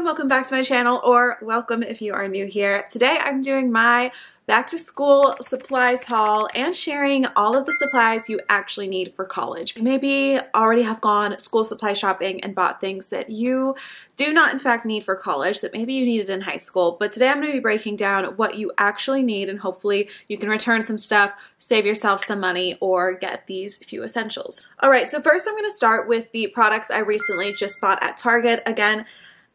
welcome back to my channel, or welcome if you are new here. Today I'm doing my back to school supplies haul and sharing all of the supplies you actually need for college. You maybe already have gone school supply shopping and bought things that you do not in fact need for college that maybe you needed in high school, but today I'm going to be breaking down what you actually need and hopefully you can return some stuff, save yourself some money, or get these few essentials. Alright, so first I'm going to start with the products I recently just bought at Target. Again,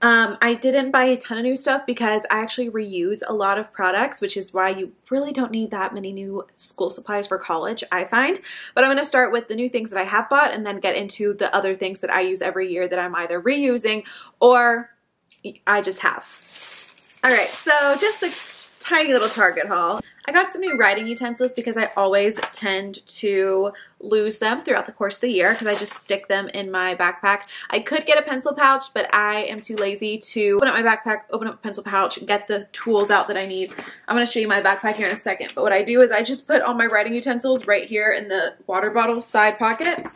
I didn't buy a ton of new stuff because I actually reuse a lot of products, which is why you really don't need that many new school supplies for college, I find. But I'm going to start with the new things that I have bought and then get into the other things that I use every year that I'm either reusing or I just have. Alright, so just a tiny little Target haul. I got some new writing utensils because I always tend to lose them throughout the course of the year because I just stick them in my backpack. I could get a pencil pouch, but I am too lazy to open up my backpack, open up a pencil pouch, and get the tools out that I need. I'm going to show you my backpack here in a second, but what I do is I just put all my writing utensils right here in the water bottle side pocket,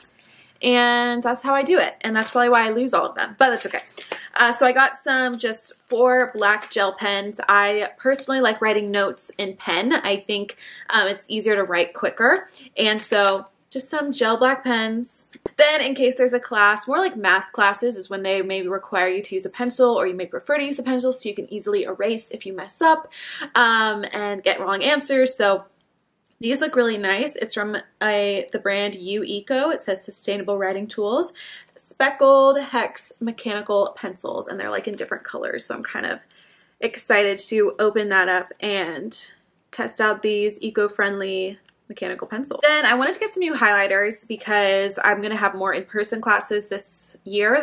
and that's how I do it, and that's probably why I lose all of them, but that's okay. So I got just 4 black gel pens. I personally like writing notes in pen. I think it's easier to write quicker. And so just some gel black pens. Then in case there's a class, more like math classes is when they maybe require you to use a pencil, or you may prefer to use a pencil so you can easily erase if you mess up and get wrong answers. So these look really nice. It's from the brand UECO. It says Sustainable Writing Tools. Speckled hex mechanical pencils, and they're like in different colors. So I'm kind of excited to open that up and test out these eco-friendly mechanical pencils. Then I wanted to get some new highlighters because I'm going to have more in-person classes this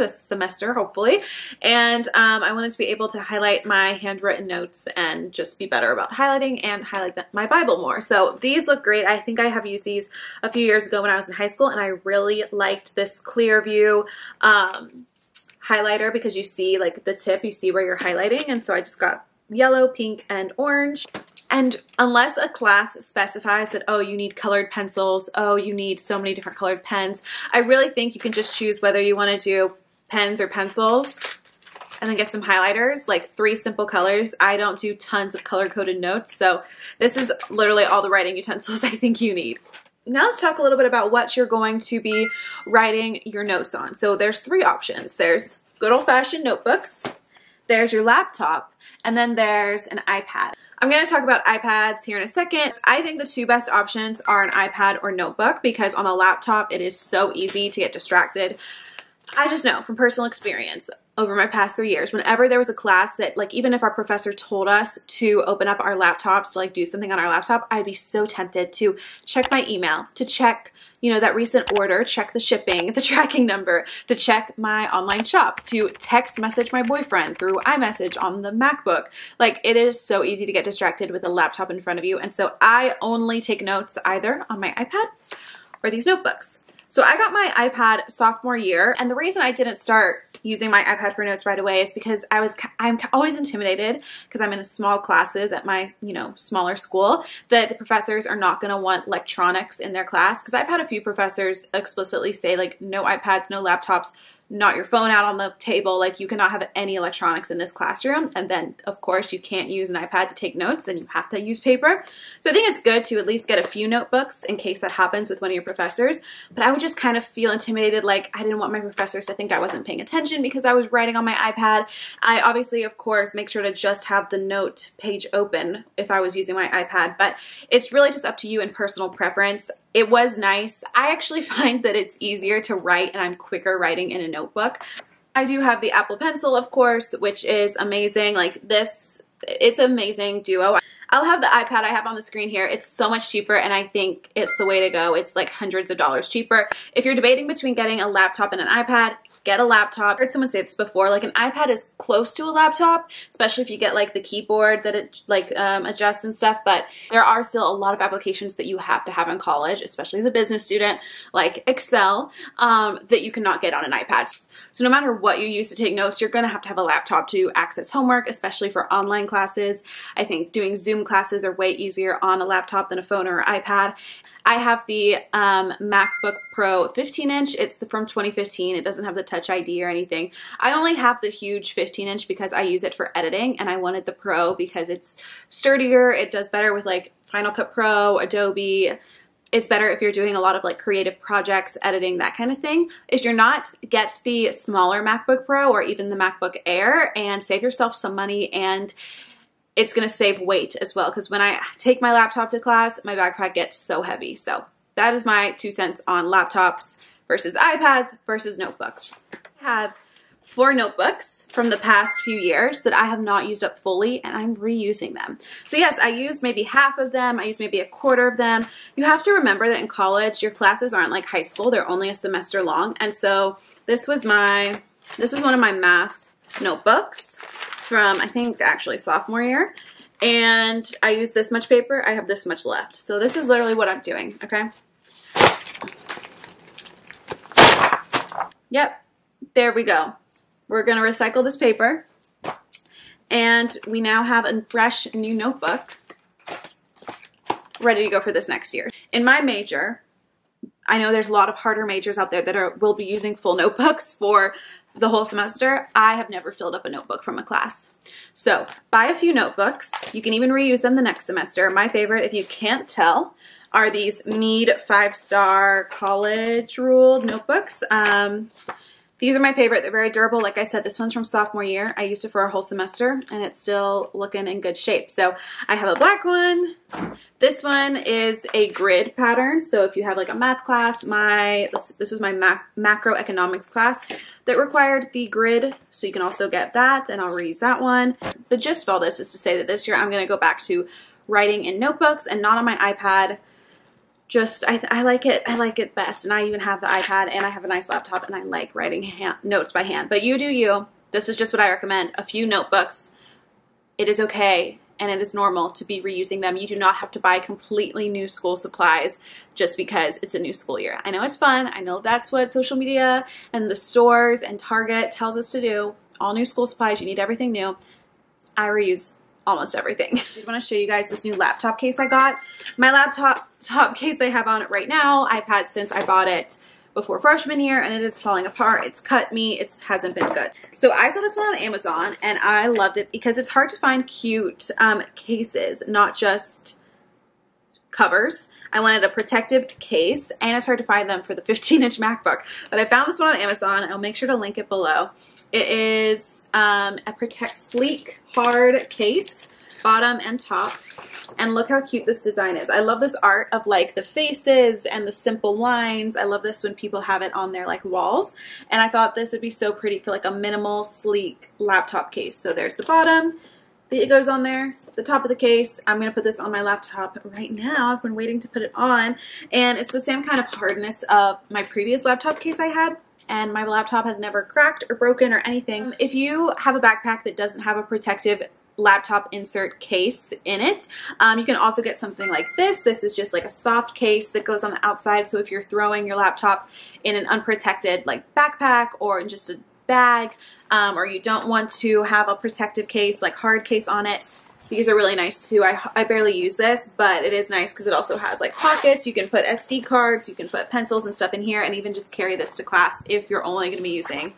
semester, hopefully. And I wanted to be able to highlight my handwritten notes and just be better about highlighting and highlight my Bible more. So these look great. I think I have used these a few years ago when I was in high school, and I really liked this Clearview highlighter because you see like the tip, you see where you're highlighting. And so I just got yellow, pink, and orange. And unless a class specifies that, oh, you need colored pencils, oh, you need so many different colored pens, I really think you can just choose whether you want to do pens or pencils and then get some highlighters, like 3 simple colors. I don't do tons of color-coded notes, so this is literally all the writing utensils I think you need. Now let's talk a little bit about what you're going to be writing your notes on. So there's 3 options. There's good old-fashioned notebooks, there's your laptop, and then there's an iPad. I'm going to talk about iPads here in a second. I think the 2 best options are an iPad or notebook because on a laptop it is so easy to get distracted. I just know from personal experience over my past 3 years, whenever there was a class that, like, even if our professor told us to open up our laptops to like do something on our laptop, I'd be so tempted to check my email, to check, you know, that recent order, check the shipping, the tracking number, to check my online shop, to text message my boyfriend through iMessage on the MacBook. Like, it is so easy to get distracted with a laptop in front of you. And so I only take notes either on my iPad or these notebooks. So I got my iPad sophomore year, and the reason I didn't start using my iPad for notes right away is because I'm always intimidated because I'm in small classes at my, smaller school, that the professors are not going to want electronics in their class. Because I've had a few professors explicitly say, like, no iPads, no laptops, not your phone out on the table, like you cannot have any electronics in this classroom. And then of course you can't use an iPad to take notes and you have to use paper. So I think it's good to at least get a few notebooks in case that happens with one of your professors. But I would just kind of feel intimidated, like I didn't want my professors to think I wasn't paying attention because I was writing on my iPad. I obviously, of course, make sure to just have the note page open if I was using my iPad, but it's really just up to you and personal preference. It was nice. I actually find that it's easier to write and I'm quicker writing in a notebook. I do have the Apple Pencil, of course, which is amazing. Like this, it's an amazing duo. I'll have the iPad I have on the screen here. It's so much cheaper and I think it's the way to go. It's like hundreds of dollars cheaper. If you're debating between getting a laptop and an iPad, get a laptop. I heard someone say this before, like an iPad is close to a laptop, especially if you get like the keyboard that it like adjusts and stuff, but there are still a lot of applications that you have to have in college, especially as a business student, like Excel, that you cannot get on an iPad. So no matter what you use to take notes, you're going to have a laptop to access homework, especially for online classes. I think doing Zoom classes are way easier on a laptop than a phone or iPad. I have the MacBook Pro 15-inch. It's from 2015. It doesn't have the Touch ID or anything. I only have the huge 15-inch because I use it for editing, and I wanted the Pro because it's sturdier. It does better with like Final Cut Pro, Adobe. It's better if you're doing a lot of like creative projects, editing, that kind of thing. If you're not, get the smaller MacBook Pro or even the MacBook Air and save yourself some money, and it's going to save weight as well, because when I take my laptop to class, my backpack gets so heavy. So that is my 2 cents on laptops versus iPads versus notebooks. I have 4 notebooks from the past few years that I have not used up fully, and I'm reusing them. So yes, I used maybe half of them. I used maybe a quarter of them. You have to remember that in college, your classes aren't like high school. They're only a semester long. And so this was one of my math notebooks from, I think, actually sophomore year. And I used this much paper. I have this much left. So this is literally what I'm doing, okay? Yep, there we go. We're going to recycle this paper. And we now have a fresh new notebook ready to go for this next year. In my major, I know there's a lot of harder majors out there that will be using full notebooks for the whole semester. I have never filled up a notebook from a class. So buy a few notebooks. You can even reuse them the next semester. My favorite, if you can't tell, are these Mead 5-star college ruled notebooks. These are my favorite. They're very durable. Like I said, this one's from sophomore year. I used it for a whole semester, and it's still looking in good shape. So I have a black one. This one is a grid pattern. So if you have like a math class, this was my macroeconomics class that required the grid. So you can also get that, and I'll reuse that one. The gist of all this is to say that this year I'm going to go back to writing in notebooks and not on my iPad. I like it best, and I even have the iPad, and I have a nice laptop, and I like writing notes by hand. But you do you. This is just what I recommend. A few notebooks. It is okay, and it is normal to be reusing them. You do not have to buy completely new school supplies just because it's a new school year. I know it's fun. I know that's what social media and the stores and Target tells us to do. All new school supplies. You need everything new. I reuse almost everything. I want to show you guys this new laptop case I got. My laptop case I have on it right now, I've had since I bought it before freshman year, and it is falling apart. It's cut me. It hasn't been good. So I saw this one on Amazon, and I loved it because it's hard to find cute cases, not just covers. I wanted a protective case, and it's hard to find them for the 15-inch MacBook. But I found this one on Amazon. I'll make sure to link it below. It is a sleek, hard case, bottom and top. And look how cute this design is. I love this art of like the faces and the simple lines. I love this when people have it on their like walls. And I thought this would be so pretty for like a minimal, sleek laptop case. So there's the bottom. It goes on there, the top of the case. I'm going to put this on my laptop right now. I've been waiting to put it on. And it's the same kind of hardness of my previous laptop case I had. And my laptop has never cracked or broken or anything. If you have a backpack that doesn't have a protective laptop insert case in it, you can also get something like this. This is just like a soft case that goes on the outside. So if you're throwing your laptop in an unprotected like backpack or in just a bag, or you don't want to have a protective case, like hard case on it, these are really nice too. I barely use this, but it is nice because it also has like pockets. You can put SD cards, you can put pencils and stuff in here, and even just carry this to class if you're only going to be using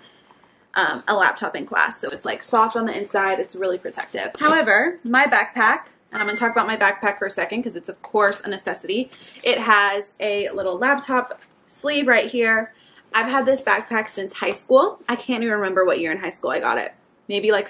a laptop in class. So it's like soft on the inside. It's really protective. However, my backpack, and I'm going to talk about my backpack for a second because it's of course a necessity. It has a little laptop sleeve right here. I've had this backpack since high school. I can't even remember what year in high school I got it. Maybe like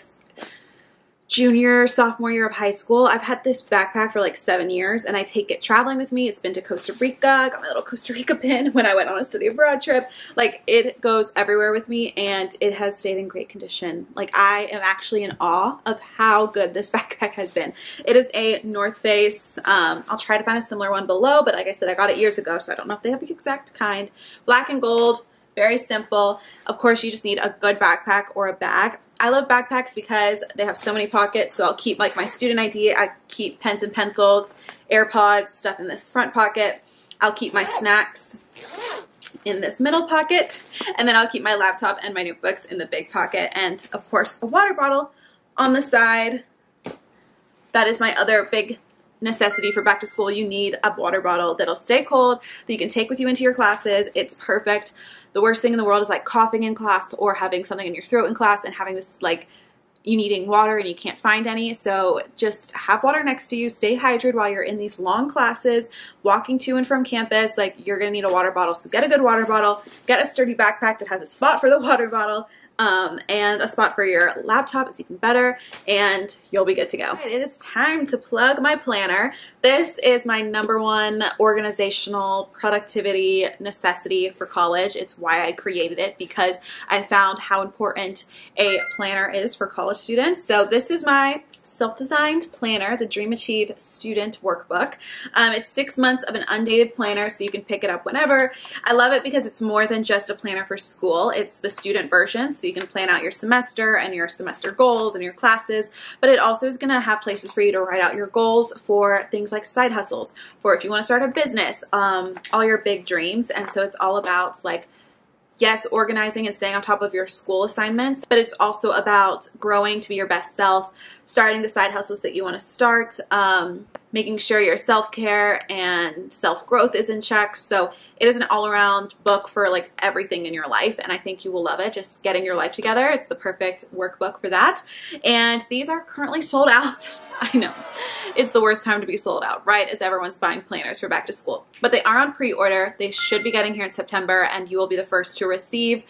junior, sophomore year of high school. I've had this backpack for like 7 years, and I take it traveling with me. It's been to Costa Rica. I got my little Costa Rica pin when I went on a study abroad trip. Like, it goes everywhere with me, and it has stayed in great condition. Like, I am actually in awe of how good this backpack has been. It is a North Face. I'll try to find a similar one below, but like I said, I got it years ago, so I don't know if they have the exact kind. Black and gold. Very simple. Of course, you just need a good backpack or a bag. I love backpacks because they have so many pockets, so I'll keep like my student ID, I keep pens and pencils, AirPods, stuff in this front pocket. I'll keep my snacks in this middle pocket, and then I'll keep my laptop and my notebooks in the big pocket, and of course a water bottle on the side. That is my other big necessity for back to school. You need a water bottle that'll stay cold, that you can take with you into your classes. It's perfect. The worst thing in the world is like coughing in class or having something in your throat in class and having this like you needing water and you can't find any. So just have water next to you. Stay hydrated while you're in these long classes, walking to and from campus. Like, you're gonna need a water bottle. So get a good water bottle, get a sturdy backpack that has a spot for the water bottle, and a spot for your laptop is even better, and you'll be good to go. It is time to plug my planner. This is my #1 organizational productivity necessity for college. It's why I created it, because I found how important a planner is for college students. So this is my self-designed planner, the Dream Achieve Student Workbook. It's 6 months of an undated planner, so you can pick it up whenever. I love it because it's more than just a planner for school. It's the student version, so you can plan out your semester and your semester goals and your classes, but it also is going to have places for you to write out your goals for things like side hustles, for if you want to start a business, all your big dreams. And so it's all about, like, yes, organizing and staying on top of your school assignments, but it's also about growing to be your best self, starting the side hustles that you want to start, making sure your self-care and self-growth is in check. So it is an all-around book for like everything in your life, and I think you will love it. Just getting your life together. It's the perfect workbook for that. And these are currently sold out. I know it's the worst time to be sold out, right? As everyone's buying planners for back to school, but they are on pre-order. They should be getting here in September, and you will be the first to receive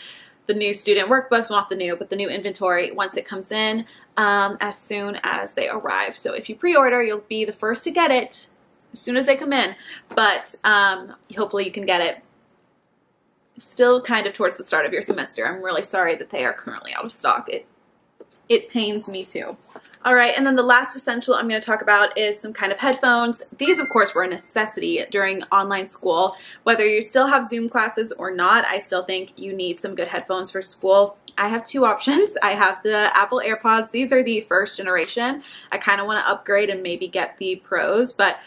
the new student workbooks. Well, not the new, but the new inventory once it comes in, as soon as they arrive. So if you pre-order, you'll be the first to get it as soon as they come in, but hopefully you can get it still kind of towards the start of your semester. I'm really sorry that they are currently out of stock. It pains me too. All right, and then the last essential I'm going to talk about is some kind of headphones. These, of course, were a necessity during online school. Whether you still have Zoom classes or not, I still think you need some good headphones for school. I have two options. I have the Apple AirPods. These are the first generation. I kind of want to upgrade and maybe get the Pros, but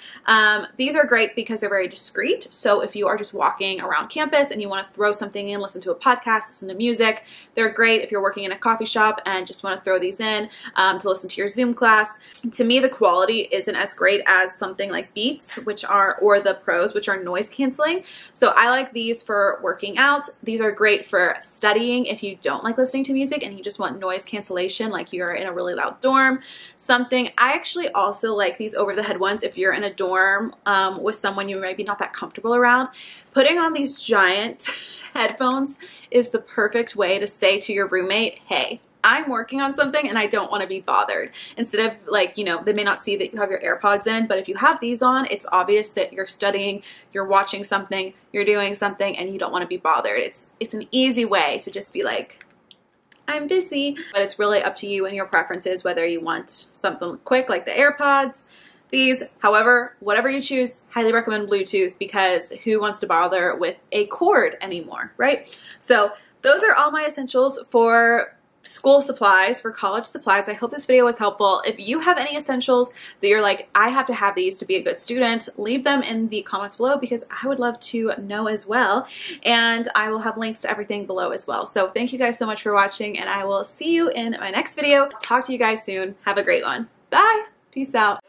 these are great because they're very discreet. So if you are just walking around campus and you want to throw something in, listen to a podcast, listen to music, they're great if you're working in a coffee shop and just want to throw these in to listen to your Zoom class. To me, the quality isn't as great as something like Beats, or the Pros, which are noise canceling. So I like these for working out. These are great for studying if you don't like listening to music and you just want noise cancellation, like you're in a really loud dorm, something. I actually also like these over the head ones if you're in a dorm with someone you maybe not that comfortable around. Putting on these giant headphones is the perfect way to say to your roommate, hey, I'm working on something and I don't want to be bothered. Instead of, like, you know, they may not see that you have your AirPods in, but if you have these on, it's obvious that you're studying, you're watching something, you're doing something, and you don't want to be bothered. It's an easy way to just be like, I'm busy, but it's really up to you and your preferences whether you want something quick like the AirPods, these. However, whatever you choose, highly recommend Bluetooth, because who wants to bother with a cord anymore, right? So those are all my essentials for school supplies, for college supplies. I hope this video was helpful. If you have any essentials that you're like, I have to have these to be a good student, leave them in the comments below, because I would love to know as well. And I will have links to everything below as well. So thank you guys so much for watching, and I will see you in my next video. Talk to you guys soon. Have a great one. Bye. Peace out.